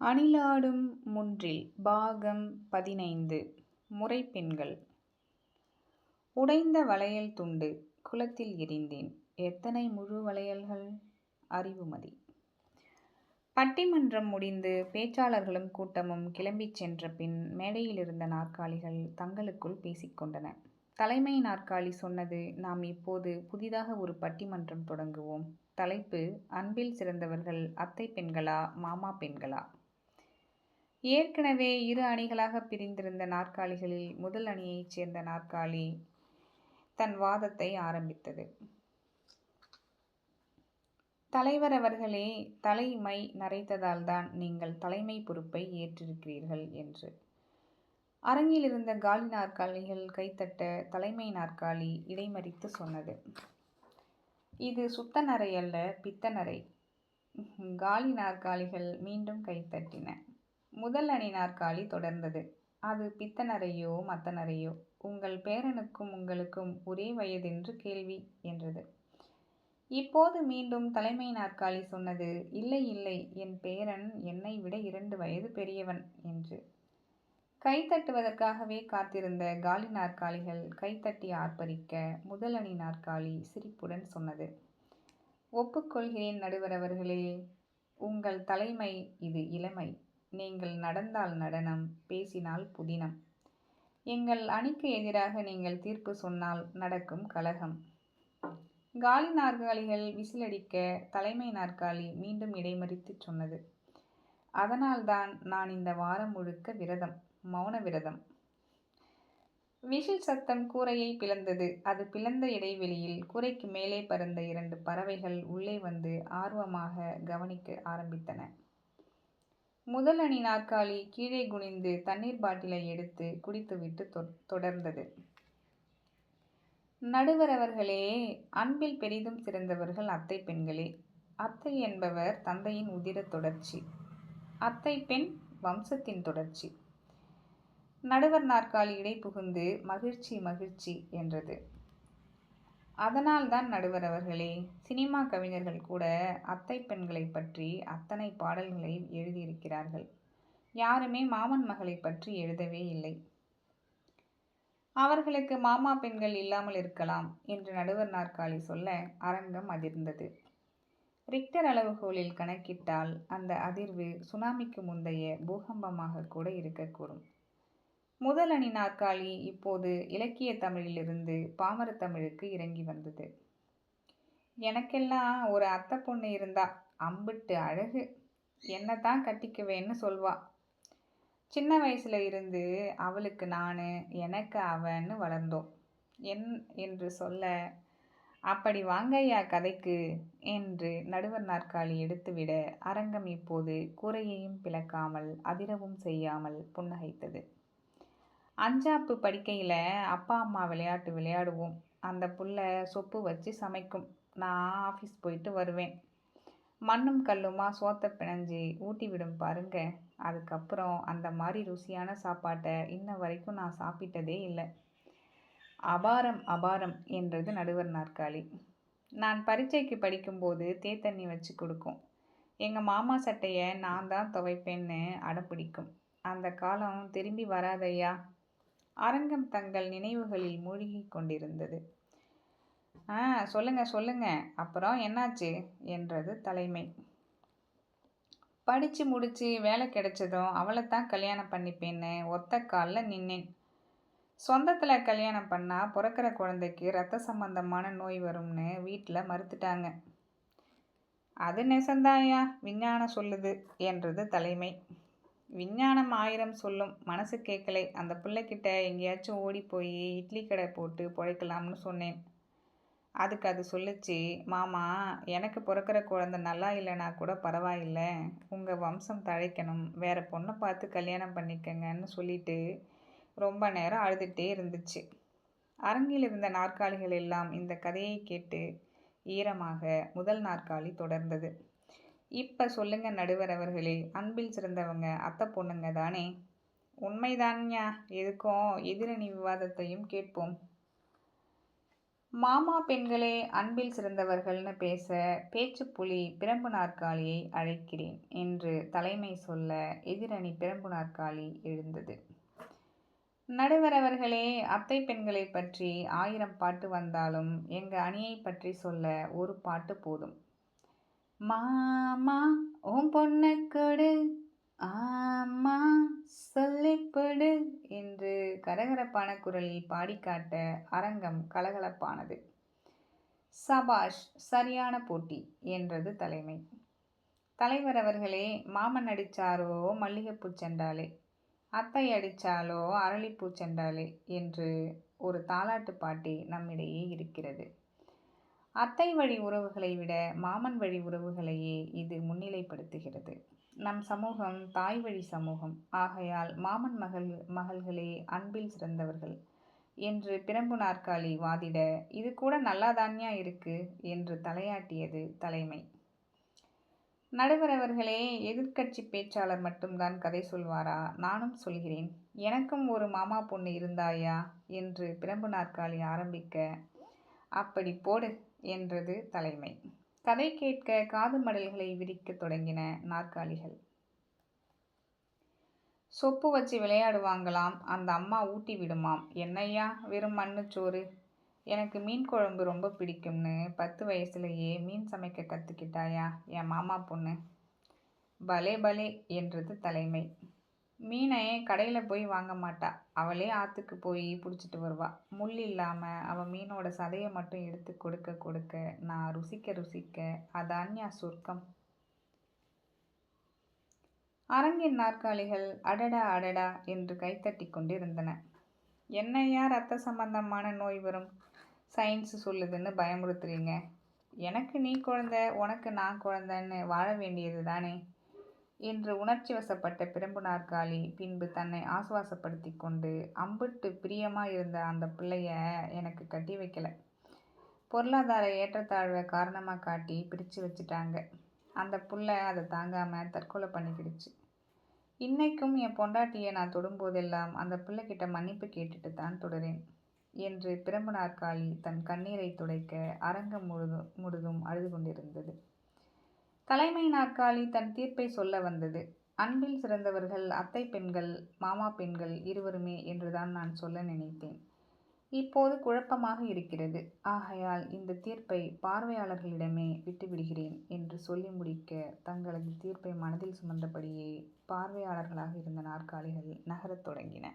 அணிலாடும் முன்றில் பாகம் 15 முறைப்பெண்கள். உடைந்த வளையல் துண்டு குளத்தில் எறிந்தேன். எத்தனை முழு வளையல்கள்? அறிவுமதி. பட்டிமன்றம் முடிந்து பேச்சாளர்களும் கூட்டமும் கிளம்பிச் சென்ற பின் மேடையில் இருந்த நாற்காலிகள் தங்களுக்குள் பேசிக்கொண்டன. தலைமை நாற்காலி சொன்னது, நாம் இப்போது புதிதாக ஒரு பட்டிமன்றம் தொடங்குவோம். தலைப்பு, அன்பில் சிறந்தவர்கள் அத்தை பெண்களா மாமா பெண்களா? ஏற்கனவே இரு அணிகளாக பிரிந்திருந்த நாற்காலிகளில் முதல் அணியைச் சேர்ந்த நாற்காலி தன் வாதத்தை ஆரம்பித்தது. தலைவர் அவர்களே, தலைமை நரைத்ததால்தான் நீங்கள் தலைமை பொறுப்பை ஏற்றிருக்கிறீர்கள் என்று. அரங்கில் இருந்த காலி நாற்காலிகள் கைத்தட்ட தலைமை நாற்காலி இடைமறித்து சொன்னது, இது சுத்த நரை அல்ல, பித்த நரை. காலி நாற்காலிகள் மீண்டும் கைத்தட்டின. முதல் அணி நாற்காலி தொடர்ந்தது, அது பித்தனரையோ மத்தனரையோ, உங்கள் பேரனுக்கும் உங்களுக்கும் ஒரே வயதென்று கேள்வி என்றது. இப்போது மீண்டும் தலைமை நாற்காலி சொன்னது, இல்லை இல்லை, என் பேரன் என்னை விட 2 வயது பெரியவன் என்று. கைத்தட்டுவதற்காகவே காத்திருந்த காலி நாற்காலிகள் கைத்தட்டி ஆர்ப்பரிக்க முதல் அணி நாற்காலி சிரிப்புடன் சொன்னது, ஒப்புக்கொள்கிறேன் நடுவர் அவர்களே, உங்கள் தலைமை இது இளமை. நீங்கள் நடந்தால் நடனம், பேசினால் புதினம். எங்கள் அணிக்கு எதிராக நீங்கள் தீர்ப்பு சொன்னால் நடக்கும் கலகம். காலி நாற்காலிகள் விசிலடிக்க தலைமை நாற்காலி மீண்டும் இடைமறித்து சொன்னது, அதனால்தான் நான் இந்த வாரம் முழுக்க விரதம், மௌன விரதம். விசில் சத்தம் கூரையை பிளந்தது. அது பிளந்த இடைவெளியில் கூரைக்கு மேலே பறந்த 2 பறவைகள் உள்ளே வந்து ஆர்வமாக கவனிக்க ஆரம்பித்தன. முதல் அணி நாற்காலி கீழே குனிந்து தண்ணீர் பாட்டிலை எடுத்து குடித்துவிட்டு தொடர்ந்தது, நடுவர் அவர்களே, அன்பில் பெரிதும் சிறந்தவர்கள் அத்தை பெண்களே. அத்தை என்பவர் தந்தையின் உதிர தொடர்ச்சி, அத்தை பெண் வம்சத்தின் தொடர்ச்சி. நடுவர் நாற்காலி இடை புகுந்து மகிழ்ச்சி மகிழ்ச்சி என்றது. அதனால்தான் நடுவர் அவர்களே, சினிமா கவிஞர்கள் கூட அத்தை பெண்களை பற்றி அத்தனை பாடல்களை எழுதியிருக்கிறார்கள். யாருமே மாமன் மகளை பற்றி எழுதவே இல்லை. அவர்களுக்கு மாமா பெண்கள் இல்லாமல் இருக்கலாம் என்று நடுவர் நாற்காலி சொல்ல அரங்கம் அதிர்ந்தது. ரிக்டர் அளவுகோலில் கணக்கிட்டால் அந்த அதிர்வு சுனாமிக்கு முந்தைய பூகம்பமாக கூட இருக்கக்கூடும். முதல் அணி நாற்காலி இப்போது இலக்கிய தமிழிலிருந்து பாமர தமிழுக்கு இறங்கி வந்தது. எனக்கெல்லாம் ஒரு அத்தை பொண்ணு இருந்தா அம்பிட்டு அழகு, என்னத்தான் கட்டிக்குவேன்னு சொல்வா. சின்ன வயசுல இருந்து அவளுக்கு நான், எனக்கு அவன்னு வளர்ந்தோம் என்று சொல்ல, அப்படி வாங்கய்யா கதைக்கு என்று நடுவர் நாற்காலி எடுத்துவிட அரங்கம் இப்போது கூரையையும் பிளக்காமல் அதிரவும் செய்யாமல் புன்னகைத்தது. அஞ்சாப்பு படிக்கையில் அப்பா அம்மா விளையாட்டு விளையாடுவோம். அந்த புள்ள சொப்பு வச்சு சமைக்கும். நான் ஆஃபீஸ் போயிட்டு வருவேன். மண்ணும் கல்லுமா சோத்தை பிணைஞ்சி ஊட்டி விடும் பாருங்க. அதுக்கப்புறம் அந்த மாதிரி ருசியான சாப்பாட்டை இன்ன வரைக்கும் நான் சாப்பிட்டதே இல்லை. அபாரம் அபாரம் என்றது நடுவர் நாற்காலி. நான் பரீட்சைக்கு படிக்கும்போது தேத்தண்ணி வச்சு கொடுக்கும். எங்கள் மாமா சட்டையை நான் தான் துவைப்பேன்னு அடம்பிடிக்கும். அந்த காலம் திரும்பி வராதையா. அரங்கம் தங்கள் நினைவுகளில் மூழ்கி கொண்டிருந்தது. சொல்லுங்க சொல்லுங்க, அப்புறம் என்னாச்சு என்றது தலைமை. படித்து முடித்து வேலை கிடைச்சதும் அவளைத்தான் கல்யாணம் பண்ணிப்பேன்னு ஒத்த காலில் நின்னேன். சொந்தத்தில் கல்யாணம் பண்ணால் பிறக்கிற குழந்தைக்கு இரத்த சம்பந்தமான நோய் வரும்னு வீட்டில் மறுத்துட்டாங்க. அது நெசந்தாயா, விஞ்ஞானம் சொல்லுது என்றது தலைமை. விஞ்ஞானம் 1000 சொல்லும், மனசு கேட்கலை. அந்த பிள்ளைக்கிட்ட எங்கேயாச்சும் ஓடி போய் இட்லி கடை போட்டு பிழைக்கலாம்னு சொன்னேன். அதுக்கு அது சொல்லிச்சு, மாமா, எனக்கு பிறக்கிற குழந்தை நல்லா இல்லைனா கூட பரவாயில்லை, உங்கள் வம்சம் தழைக்கணும், வேற பொண்ணை பார்த்து கல்யாணம் பண்ணிக்கங்கன்னு சொல்லிட்டு ரொம்ப நேரம் அழுதுகிட்டே இருந்துச்சு. அரங்கில் இருந்த நாற்காலிகள் எல்லாம் இந்த கதையை கேட்டு ஈரமாக முதல் நாற்காலி தொடர்ந்தது. இப்போ சொல்லுங்க நடுவர் அவர்களே, அன்பில் சிறந்தவங்க அத்தை பொண்ணுங்க தானே? உண்மைதான்யா, எதுக்கும் எதிரணி விவாதத்தையும் கேட்போம். மாமா பெண்களே அன்பில் சிறந்தவர்கள்னு பேச பேச்சுப்புலி பிரம்பு நாற்காலியை அழைக்கிறேன் என்று தலைமை சொல்ல எதிரணி பிரம்பு நாற்காலி எழுந்தது. நடுவர் அவர்களே, அத்தை பெண்களை பற்றி 1000 பாட்டு வந்தாலும் எங்க அணியை பற்றி சொல்ல ஒரு பாட்டு போதும். மாமா உன் பொண்ண கொடு, ஆமா சொல்லிப்பொடு என்று கரகரப்பான குரலில் பாடிக்காட்ட அரங்கம் கலகலப்பானது. சபாஷ், சரியான போட்டி என்றது தலைமை. தலைவர் அவர்களே, மாமன் அடிச்சாரோ மல்லிகைப்பூ செண்டாலே, அத்தை அடிச்சாலோ அரளிப்பூ செண்டாலே என்று ஒரு தாலாட்டு பாட்டே நம்மிடையே இருக்கிறது. அத்தை வழி உறவுகளை விட மாமன் வழி உறவுகளையே இது முன்னிலைப்படுத்துகிறது. நம் சமூகம் தாய் வழி சமூகம். ஆகையால் மாமன் மகள்களே அன்பில் சிறந்தவர்கள் என்று பிரம்பு நாற்காலி வாதிட, இது கூட நல்லாதான்யா இருக்கு என்று தலையாட்டியது தலைமை. நடுவர் அவர்களே, எதிர்க்கட்சி பேச்சாளர் மட்டும்தான் கதை சொல்வாரா? நானும் சொல்கிறேன். எனக்கும் ஒரு மாமா பொண்ணு இருந்தாயா என்று பிரம்பு நாற்காலி ஆரம்பிக்க, அப்படி போடு என்றது தலைமை. கதை கேட்க காது மடல்களை விரிக்க தொடங்கின நாற்காலிகள். சொப்பு வச்சு விளையாடுவாங்களாம், அந்த அம்மா ஊட்டி விடுமாம். என்னையா வெறும் மண்ணுச்சோறு? எனக்கு மீன் குழம்பு ரொம்ப பிடிக்கும்னு 10 வயசுலேயே மீன் சமைக்க கற்றுக்கிட்டாயா என் மாமா பொண்ணு? பலே பலே என்றது தலைமை. மீனை கடையில் போய் வாங்க மாட்டா, அவளே ஆற்றுக்கு போய் பிடிச்சிட்டு வருவா. முள் இல்லாமல் அவள் மீனோட சதையை மட்டும் எடுத்து கொடுக்க கொடுக்க நான் ருசிக்க ருசிக்க அதான்யா சொர்க்கம். அரங்கின் நாற்காலிகள் அடடா அடடா என்று கைத்தட்டி கொண்டிருந்தன. என்னையா ரத்த சம்பந்தமான நோய் வரும், சயின்ஸு சொல்லுதுன்னு பயமுறுத்துறீங்க? எனக்கு நீ குழந்தை, உனக்கு நான் குழந்தைன்னு வாழ வேண்டியது தானே என்று உணர்ச்சி வசப்பட்ட பிரம்பு நாற்காலி பின்பு தன்னை ஆசுவாசப்படுத்தி கொண்டு, அம்புட்டு பிரியமாக இருந்த அந்த பிள்ளைய எனக்கு கட்டி வைக்கல. பொருளாதார ஏற்றத்தாழ்வை காரணமாக காட்டி பிரித்து வச்சுட்டாங்க. அந்த புள்ள அதை தாங்காமல் தற்கொலை பண்ணிக்கிடுச்சு. இன்னைக்கும் என் பொண்டாட்டியை நான் தொடும்போதெல்லாம் அந்த பிள்ளைகிட்ட மன்னிப்பு கேட்டுட்டு தான் தொடரேன் என்று பிரம்பு நாற்காலி தன் கண்ணீரை துடைக்க அரங்கம் முழுதும் அழுது கொண்டிருந்தது. தலைமை நாற்காலி தன் தீர்ப்பை சொல்ல வந்தது. அன்பில் சிறந்தவர்கள் அத்தை பெண்கள் மாமா பெண்கள் இருவருமே என்றுதான் நான் சொல்ல நினைத்தேன். இப்போது குழப்பமாக இருக்கிறது. ஆகையால் இந்த தீர்ப்பை பார்வையாளர்களிடமே விட்டுவிடுகிறேன் என்று சொல்லி முடிக்க தங்களது தீர்ப்பை மனதில் சுமந்தபடியே பார்வையாளர்களாக இருந்த நாற்காலிகள் நகரத் தொடங்கின.